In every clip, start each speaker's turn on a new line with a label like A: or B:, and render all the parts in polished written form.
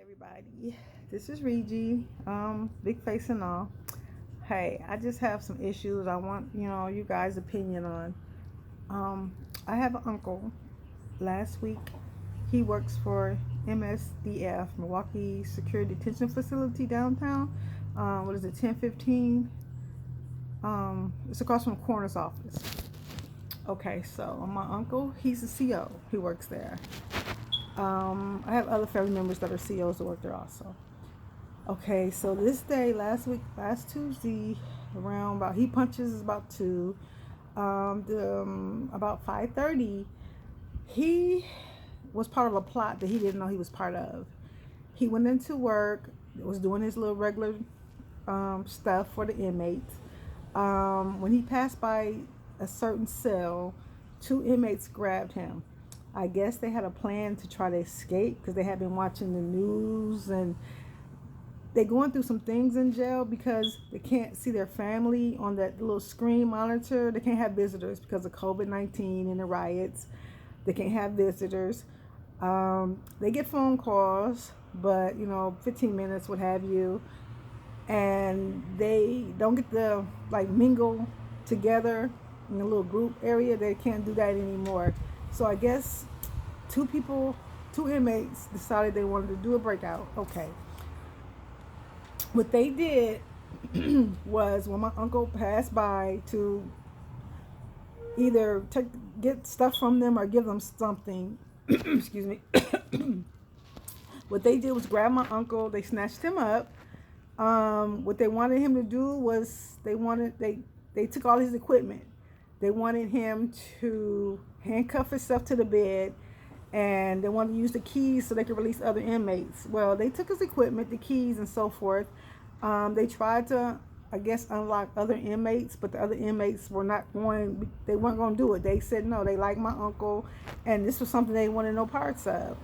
A: Everybody, this is Regi, big face and all. Hey, I just have some issues I want, you guys' opinion on. Um, I have an uncle. Last week, he works for MSDF, Milwaukee Secure Detention Facility downtown. What is it, 1015? It's across from the coroner's office. Okay, so my uncle, he's a CO. He works there. I have other family members that are COs that work there also. Okay, so this day, last Tuesday, around about he punches is about 2. About 5:30, he was part of a plot that he didn't know he was part of. He went into work, was doing his little regular stuff for the inmates. When he passed by a certain cell, 2 inmates grabbed him. I guess they had a plan to try to escape because they had been watching the news, and they're going through some things in jail because they can't see their family on that little screen monitor. They can't have visitors because of COVID-19 and the riots. They can't have visitors. They get phone calls, but 15 minutes, what have you, and they don't get to like mingle together in a little group area. They can't do that anymore. So I guess 2 inmates decided they wanted to do a breakout. Okay. What they did was when my uncle passed by to either get stuff from them or give them something, excuse me. What they did was grab my uncle. They snatched him up. What they wanted him to do was they took all his equipment. They wanted him to handcuff himself to the bed, and they wanted to use the keys so they could release other inmates. Well, they took his equipment, the keys, and so forth. They tried to, I guess, unlock other inmates, but the other inmates were not going. They weren't going to do it. They said no. They liked my uncle, and this was something they wanted no parts of.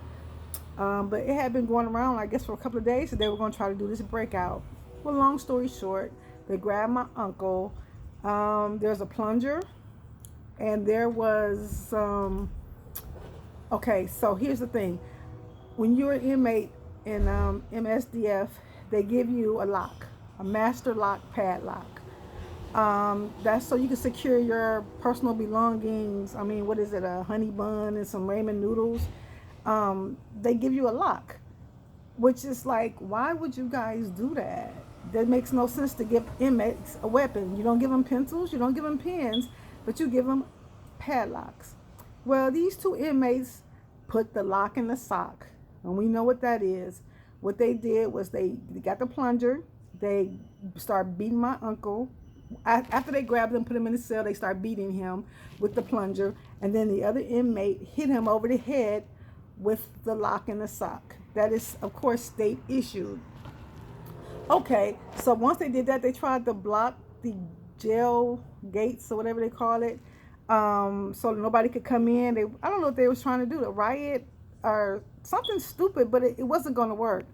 A: But it had been going around, I guess, for a couple of days, so they were going to try to do this breakout. Well, long story short, they grabbed my uncle. There's a plunger, and there was okay, so here's the thing. When you're an inmate in MSDF, they give you a lock, a master lock padlock. That's so you can secure your personal belongings. I mean, what is it, a honey bun and some ramen noodles? They give you a lock, which is like, why would you guys do that? That makes no sense to give inmates a weapon. You don't give them pencils, you don't give them pens, but you give them padlocks. Well, these 2 inmates put the lock in the sock, and we know what that is. What they did was they got the plunger. They started beating my uncle. After they grabbed him, put him in the cell, they started beating him with the plunger, and then the other inmate hit him over the head with the lock in the sock. That is, of course, state issued. Okay, so once they did that, they tried to block the jail gates or whatever they call it, so nobody could come in. I don't know what they was trying to do, a riot or something stupid, but it wasn't going to work.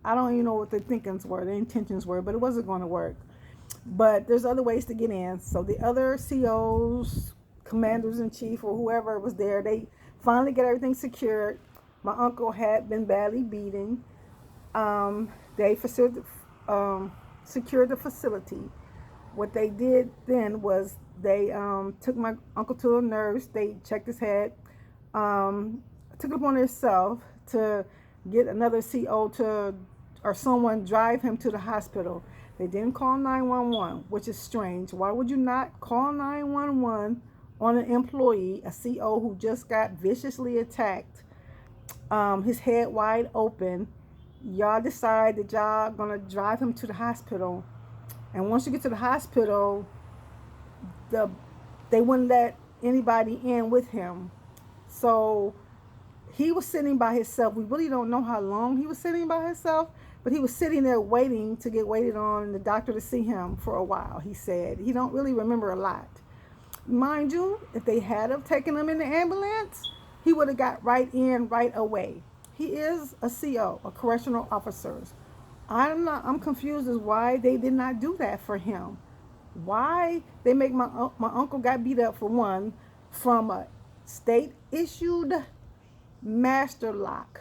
A: I don't even know what their thinkings were, their intentions were, but it wasn't going to work. But there's other ways to get in. So the other COs, commanders in chief, or whoever was there, they finally get everything secured. My uncle had been badly beaten. They secured the facility. What they did then was they took my uncle to a nurse. They checked his head, took it upon themselves to get another CO or someone drive him to the hospital. They didn't call 911, which is strange. Why would you not call 911 on an employee, a CO who just got viciously attacked, his head wide open? Y'all decide that y'all gonna drive him to the hospital, and once you get to the hospital, they wouldn't let anybody in with him. So he was sitting by himself. We really don't know how long he was sitting by himself, but he was sitting there waiting to get waited on and the doctor to see him for a while. He said he don't really remember a lot. Mind you, if they had have taken him in the ambulance, he would have got right in right away. He is a CO, a correctional officer. I'm confused as why they did not do that for him. Why they make my uncle got beat up, for one, from a state issued master lock.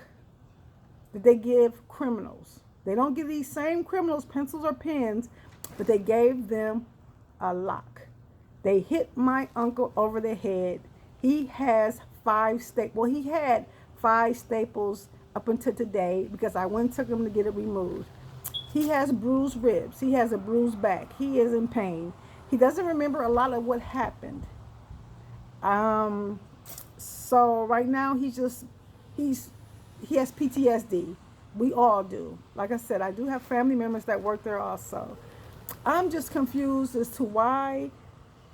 A: that they give criminals. They don't give these same criminals pencils or pens, but they gave them a lock. They hit my uncle over the head. He has he had 5 staples up until today because I went and took him to get it removed. He has bruised ribs. He has a bruised back. He is in pain. He doesn't remember a lot of what happened. So right now he has PTSD. We all do. Like I said, I do have family members that work there also. I'm just confused as to why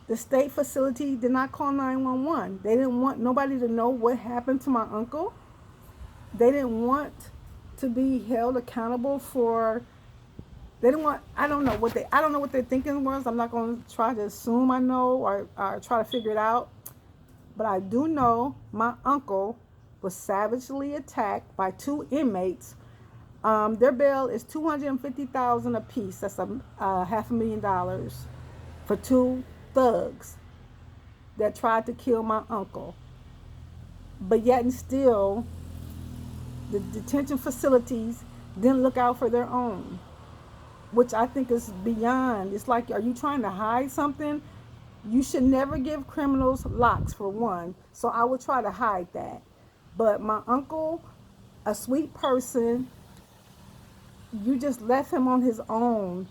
A: the state facility did not call 911. They didn't want nobody to know what happened to my uncle. They didn't want to be held accountable for. They didn't want. I don't know what their thinking was. I'm not going to try to assume I know or try to figure it out. But I do know my uncle was savagely attacked by 2 inmates. Their bail is $250,000 apiece. That's $500,000 for 2 thugs that tried to kill my uncle. But yet and still, the detention facilities didn't look out for their own, which I think is beyond. It's like, are you trying to hide something? You should never give criminals locks, for one. So I would try to hide that. But my uncle, a sweet person, you just left him on his own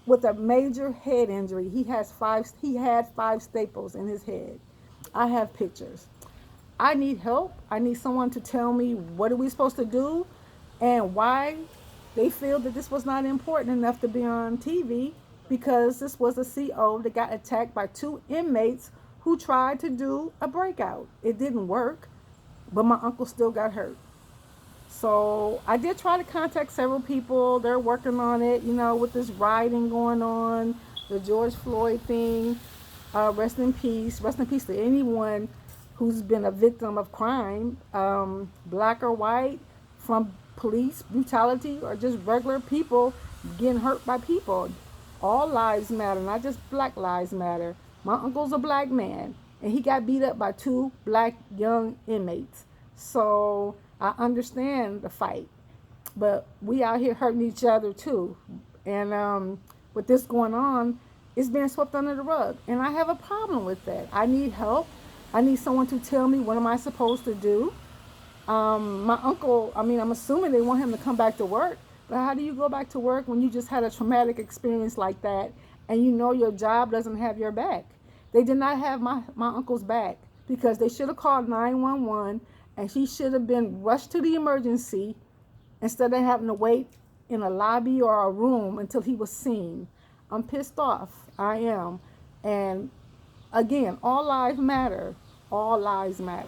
A: with a major head injury. He had 5 staples in his head. I have pictures. I need help. I need someone to tell me what are we supposed to do and why they feel that this was not important enough to be on TV, because this was a CO that got attacked by 2 inmates who tried to do a breakout. It didn't work, but my uncle still got hurt. So I did try to contact several people. They're working on it, with this rioting going on, the George Floyd thing. Rest in peace. Rest in peace to anyone who's been a victim of crime, black or white, from police brutality or just regular people getting hurt by people. All lives matter, not just Black lives matter. My uncle's a black man, and he got beat up by 2 black young inmates. So I understand the fight, but we out here hurting each other too. And with this going on, it's being swept under the rug, and I have a problem with that. I need help. I need someone to tell me what am I supposed to do. My uncle, I'm assuming they want him to come back to work. But how do you go back to work when you just had a traumatic experience like that and your job doesn't have your back? They did not have my uncle's back, because they should have called 911 and he should have been rushed to the emergency instead of having to wait in a lobby or a room until he was seen. I'm pissed off. I am. And again, all lives matter. All lives matter.